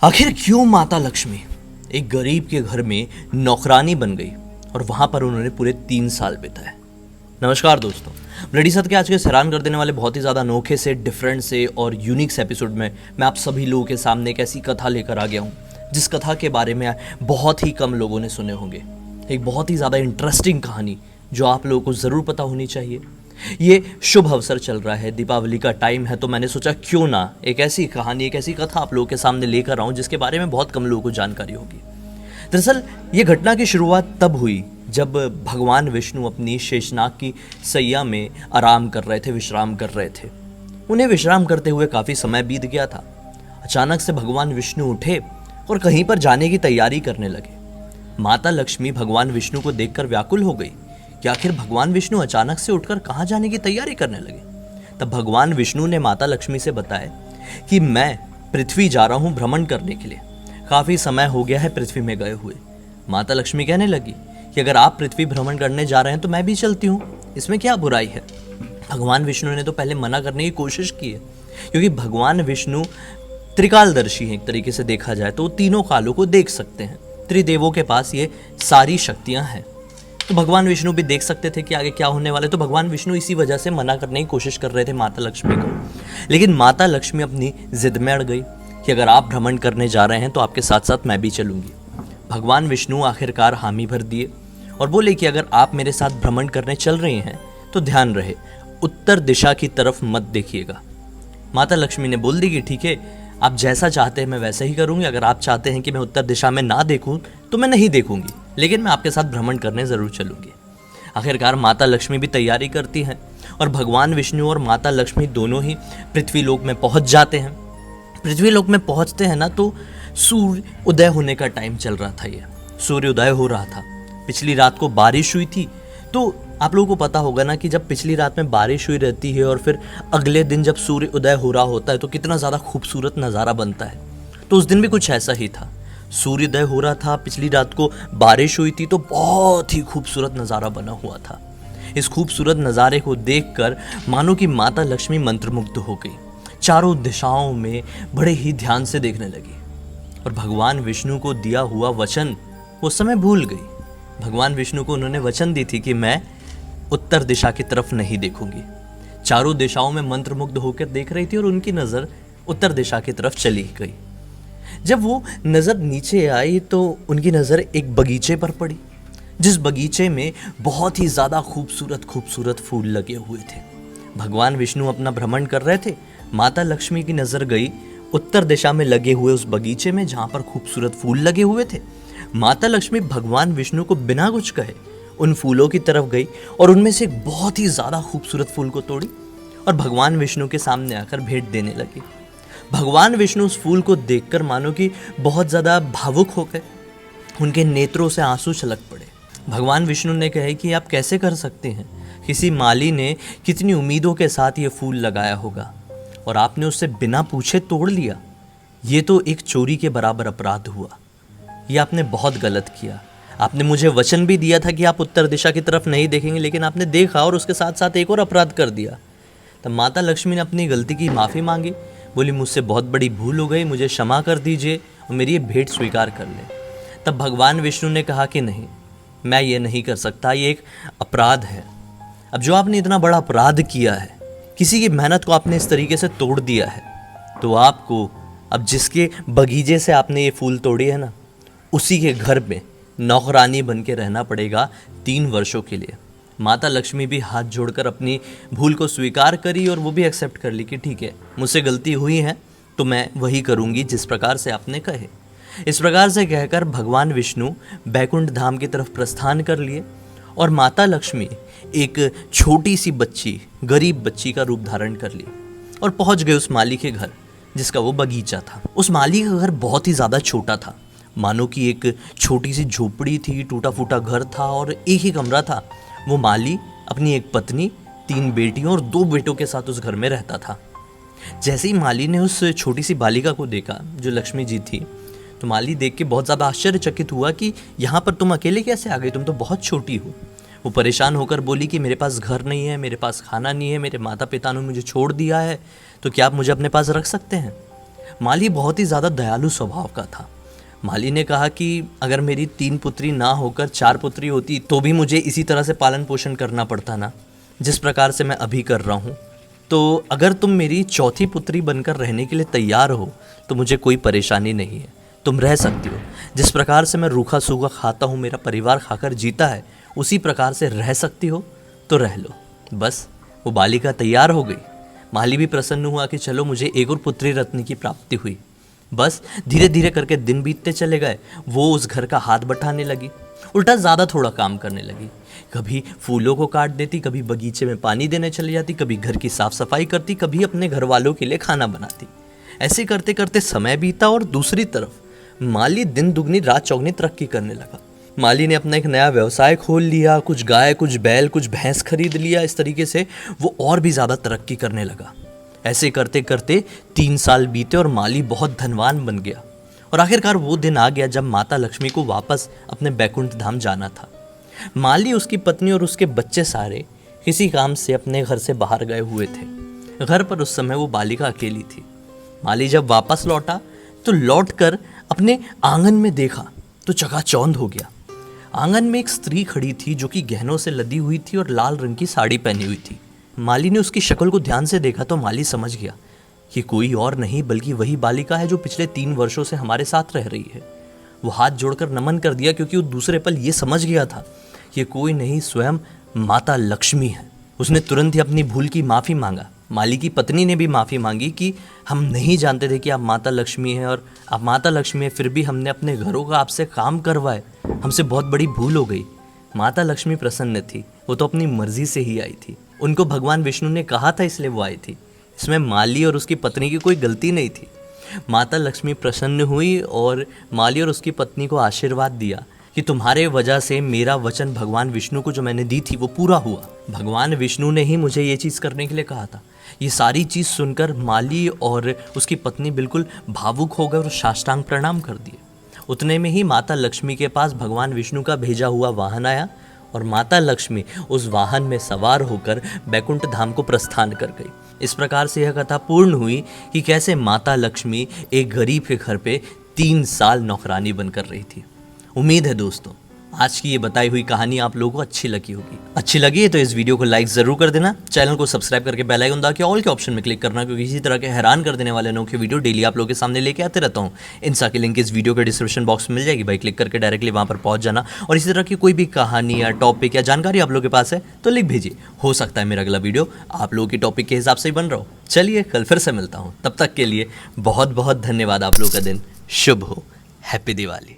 आखिर क्यों माता लक्ष्मी एक गरीब के घर में नौकरानी बन गई और वहां पर उन्होंने पूरे 3 साल बिताए। नमस्कार दोस्तों, ब्लडी सत्य के आज के हैरान कर देने वाले बहुत ही ज़्यादा अनोखे से, डिफरेंट से और यूनिक से एपिसोड में मैं आप सभी लोगों के सामने एक ऐसी कथा लेकर आ गया हूँ जिस कथा के बारे में बहुत ही कम लोगों ने सुने होंगे। एक बहुत ही ज़्यादा इंटरेस्टिंग कहानी जो आप लोगों को ज़रूर पता होनी चाहिए। ये शुभ अवसर चल रहा है, दीपावली का टाइम है, तो मैंने सोचा क्यों ना एक ऐसी कहानी, एक ऐसी कथा आप लोगों के सामने लेकर आऊं जिसके बारे में बहुत कम लोगों को जानकारी होगी। दरअसल ये घटना की शुरुआत तब हुई जब भगवान विष्णु अपनी शेषनाग की सैया में आराम कर रहे थे, विश्राम कर रहे थे। उन्हें विश्राम करते हुए काफ़ी समय बीत गया था। अचानक से भगवान विष्णु उठे और कहीं पर जाने की तैयारी करने लगे। माता लक्ष्मी भगवान विष्णु को देखकर व्याकुल हो गई कि आखिर भगवान विष्णु अचानक से उठकर कहाँ जाने की तैयारी करने लगे। तब भगवान विष्णु ने माता लक्ष्मी से बताया कि मैं पृथ्वी जा रहा हूँ भ्रमण करने के लिए, काफ़ी समय हो गया है पृथ्वी में गए हुए। माता लक्ष्मी कहने लगी कि अगर आप पृथ्वी भ्रमण करने जा रहे हैं तो मैं भी चलती हूँ, इसमें क्या बुराई है। भगवान विष्णु ने तो पहले मना करने की कोशिश की है, क्योंकि भगवान विष्णु त्रिकालदर्शी हैं। एक तरीके से देखा जाए तो तीनों कालों को देख सकते हैं। त्रिदेवों के पास ये सारी शक्तियाँ हैं, तो भगवान विष्णु भी देख सकते थे कि आगे क्या होने वाले। तो भगवान विष्णु इसी वजह से मना करने की कोशिश कर रहे थे माता लक्ष्मी को। लेकिन माता लक्ष्मी अपनी जिद में अड़ गई कि अगर आप भ्रमण करने जा रहे हैं तो आपके साथ साथ मैं भी चलूंगी। भगवान विष्णु आखिरकार हामी भर दिए और बोले कि अगर आप मेरे साथ भ्रमण करने चल रहे हैं तो ध्यान रहे, उत्तर दिशा की तरफ मत देखिएगा। माता लक्ष्मी ने बोल दी कि ठीक है, आप जैसा चाहते हैं मैं वैसा ही करूंगी। अगर आप चाहते हैं कि मैं उत्तर दिशा में ना देखूं तो मैं नहीं देखूंगी, लेकिन मैं आपके साथ भ्रमण करने ज़रूर चलूंगी। आखिरकार माता लक्ष्मी भी तैयारी करती हैं और भगवान विष्णु और माता लक्ष्मी दोनों ही पृथ्वी लोक में पहुंच जाते हैं। पृथ्वी लोक में पहुंचते हैं ना तो सूर्य उदय होने का टाइम चल रहा था। ये सूर्य उदय हो रहा था। पिछली रात को बारिश हुई थी, तो आप लोगों को पता होगा ना कि जब पिछली रात में बारिश हुई रहती है और फिर अगले दिन जब सूर्य उदय हो रहा होता है तो कितना ज़्यादा खूबसूरत नज़ारा बनता है। तो उस दिन भी कुछ ऐसा ही था। सूर्योदय हो रहा था, पिछली रात को बारिश हुई थी, तो बहुत ही खूबसूरत नज़ारा बना हुआ था। इस खूबसूरत नज़ारे को देखकर मानो कि माता लक्ष्मी मंत्रमुग्ध हो गई। चारों दिशाओं में बड़े ही ध्यान से देखने लगी और भगवान विष्णु को दिया हुआ वचन उस समय भूल गई। भगवान विष्णु को उन्होंने वचन दी थी कि मैं उत्तर दिशा की तरफ नहीं देखूंगी। चारों दिशाओं में मंत्रमुग्ध होकर देख रही थी और उनकी नज़र उत्तर दिशा की तरफ चली गई। जब वो नज़र नीचे आई तो उनकी नज़र एक बगीचे पर पड़ी, जिस बगीचे में बहुत ही ज़्यादा खूबसूरत फूल लगे हुए थे। भगवान विष्णु अपना भ्रमण कर रहे थे। माता लक्ष्मी की नज़र गई उत्तर दिशा में लगे हुए उस बगीचे में जहाँ पर खूबसूरत फूल लगे हुए थे। माता लक्ष्मी भगवान विष्णु को बिना कुछ कहे उन फूलों की तरफ गई और उनमें से एक बहुत ही ज़्यादा खूबसूरत फूल को तोड़ी और भगवान विष्णु के सामने आकर भेंट देने लगी। भगवान विष्णु उस फूल को देखकर मानो कि बहुत ज़्यादा भावुक हो गए। उनके नेत्रों से आंसू छलक पड़े। भगवान विष्णु ने कहे कि आप कैसे कर सकते हैं, किसी माली ने कितनी उम्मीदों के साथ ये फूल लगाया होगा और आपने उससे बिना पूछे तोड़ लिया। ये तो एक चोरी के बराबर अपराध हुआ। ये आपने बहुत गलत किया। आपने मुझे वचन भी दिया था कि आप उत्तर दिशा की तरफ नहीं देखेंगे, लेकिन आपने देखा और उसके साथ साथ एक और अपराध कर दिया। तब माता लक्ष्मी ने अपनी गलती की माफ़ी मांगी, बोली मुझसे बहुत बड़ी भूल हो गई, मुझे क्षमा कर दीजिए और मेरी ये भेंट स्वीकार कर ले। तब भगवान विष्णु ने कहा कि नहीं, मैं ये नहीं कर सकता, ये एक अपराध है। अब जो आपने इतना बड़ा अपराध किया है, किसी की मेहनत को आपने इस तरीके से तोड़ दिया है, तो आपको अब जिसके बगीचे से आपने ये फूल तोड़े है ना, उसी के घर में नौकरानी बन के रहना पड़ेगा 3 वर्षों के लिए। माता लक्ष्मी भी हाथ जोड़कर अपनी भूल को स्वीकार करी और वो भी एक्सेप्ट कर ली कि ठीक है, मुझसे गलती हुई है तो मैं वही करूँगी जिस प्रकार से आपने कहे। इस प्रकार से कहकर भगवान विष्णु बैकुंठ धाम की तरफ प्रस्थान कर लिए और माता लक्ष्मी एक छोटी सी बच्ची, गरीब बच्ची का रूप धारण कर ली और पहुँच गए उस माली के घर जिसका वो बगीचा था। उस माली का घर बहुत ही ज़्यादा छोटा था, मानो कि एक छोटी सी झोपड़ी थी, टूटा फूटा घर था और एक ही कमरा था। वो माली अपनी एक पत्नी, 3 बेटियों और 2 बेटों के साथ उस घर में रहता था। जैसे ही माली ने उस छोटी सी बालिका को देखा जो लक्ष्मी जी थी, तो माली देख के बहुत ज़्यादा आश्चर्यचकित हुआ कि यहाँ पर तुम अकेले कैसे आ गई, तुम तो बहुत छोटी हो। वो परेशान होकर बोली कि मेरे पास घर नहीं है, मेरे पास खाना नहीं है, मेरे माता पिता ने मुझे छोड़ दिया है, तो क्या आप मुझे अपने पास रख सकते हैं। माली बहुत ही ज़्यादा दयालु स्वभाव का था। माली ने कहा कि अगर मेरी 3 पुत्री ना होकर 4 पुत्री होती तो भी मुझे इसी तरह से पालन पोषण करना पड़ता ना, जिस प्रकार से मैं अभी कर रहा हूँ। तो अगर तुम मेरी चौथी पुत्री बनकर रहने के लिए तैयार हो तो मुझे कोई परेशानी नहीं है, तुम रह सकती हो। जिस प्रकार से मैं रूखा सूखा खाता हूँ, मेरा परिवार खाकर जीता है, उसी प्रकार से रह सकती हो तो रह लो। बस वो बालिका तैयार हो गई। माली भी प्रसन्न हुआ कि चलो मुझे एक और पुत्री रत्न की प्राप्ति हुई। बस धीरे धीरे करके दिन बीतते चले गए। वो उस घर का हाथ बटाने लगी, उल्टा ज़्यादा थोड़ा काम करने लगी। कभी फूलों को काट देती, कभी बगीचे में पानी देने चली जाती, कभी घर की साफ सफाई करती, कभी अपने घर वालों के लिए खाना बनाती। ऐसे करते करते समय बीता और दूसरी तरफ माली दिन दुगनी रात चौगनी तरक्की करने लगा। माली ने अपना एक नया व्यवसाय खोल लिया, कुछ गाय, कुछ बैल, कुछ भैंस खरीद लिया। इस तरीके से वो और भी ज़्यादा तरक्की करने लगा। ऐसे करते करते 3 साल बीते और माली बहुत धनवान बन गया। और आखिरकार वो दिन आ गया जब माता लक्ष्मी को वापस अपने बैकुंठ धाम जाना था। माली, उसकी पत्नी और उसके बच्चे सारे किसी काम से अपने घर से बाहर गए हुए थे। घर पर उस समय वो बालिका अकेली थी। माली जब वापस लौटा तो लौटकर अपने आंगन में देखा तो चकाचौंध हो गया। आंगन में एक स्त्री खड़ी थी जो कि गहनों से लदी हुई थी और लाल रंग की साड़ी पहनी हुई थी। माली ने उसकी शक्ल को ध्यान से देखा तो माली समझ गया कि कोई और नहीं बल्कि वही बालिका है जो पिछले 3 वर्षों से हमारे साथ रह रही है। वो हाथ जोड़कर नमन कर दिया क्योंकि वो दूसरे पल ये समझ गया था कि कोई नहीं, स्वयं माता लक्ष्मी है। उसने तुरंत ही अपनी भूल की माफ़ी मांगा। माली की पत्नी ने भी माफ़ी मांगी कि हम नहीं जानते थे कि आप माता लक्ष्मी हैं, और आप माता लक्ष्मी हैं, फिर भी हमने अपने घरों का आपसे काम करवाए, हमसे बहुत बड़ी भूल हो गई। माता लक्ष्मी प्रसन्न थी, वो तो अपनी मर्जी से ही आई थी। उनको भगवान विष्णु ने कहा था इसलिए वो आई थी। इसमें माली और उसकी पत्नी की कोई गलती नहीं थी। माता लक्ष्मी प्रसन्न हुई और माली और उसकी पत्नी को आशीर्वाद दिया कि तुम्हारे वजह से मेरा वचन भगवान विष्णु को जो मैंने दी थी वो पूरा हुआ। भगवान विष्णु ने ही मुझे ये चीज़ करने के लिए कहा था। ये सारी चीज़ सुनकर माली और उसकी पत्नी बिल्कुल भावुक हो गए और साष्टांग प्रणाम कर दिए। उतने में ही माता लक्ष्मी के पास भगवान विष्णु का भेजा हुआ वाहन आया और माता लक्ष्मी उस वाहन में सवार होकर बैकुंठ धाम को प्रस्थान कर गई। इस प्रकार से यह कथा पूर्ण हुई कि कैसे माता लक्ष्मी एक गरीब के घर पे 3 साल नौकरानी बनकर रही थी। उम्मीद है दोस्तों आज की ये बताई हुई कहानी आप लोगों को अच्छी लगी होगी। अच्छी लगी है तो इस वीडियो को लाइक ज़रूर कर देना, चैनल को सब्सक्राइब करके बेल आइकन दबा के ऑल के ऑप्शन में क्लिक करना, क्योंकि इसी तरह के हैरान कर देने वाले अनोखे वीडियो डेली आप लोगों के सामने लेके आते रहता हूँ। इंस्टा की लिंक इस वीडियो के डिस्क्रिप्शन बॉक्स में मिल जाएगी, भाई क्लिक करके डायरेक्टली वहाँ पर पहुँच जाना। और इसी तरह की कोई भी कहानी या टॉपिक या जानकारी आप लोगों के पास है तो लिख भेजिए, हो सकता है मेरा अगला वीडियो आप लोगों की टॉपिक के हिसाब से ही बन रहा हो। चलिए कल फिर से मिलता हूँ, तब तक के लिए बहुत बहुत धन्यवाद। आप लोगों का दिन शुभ हो। हैप्पी दिवाली।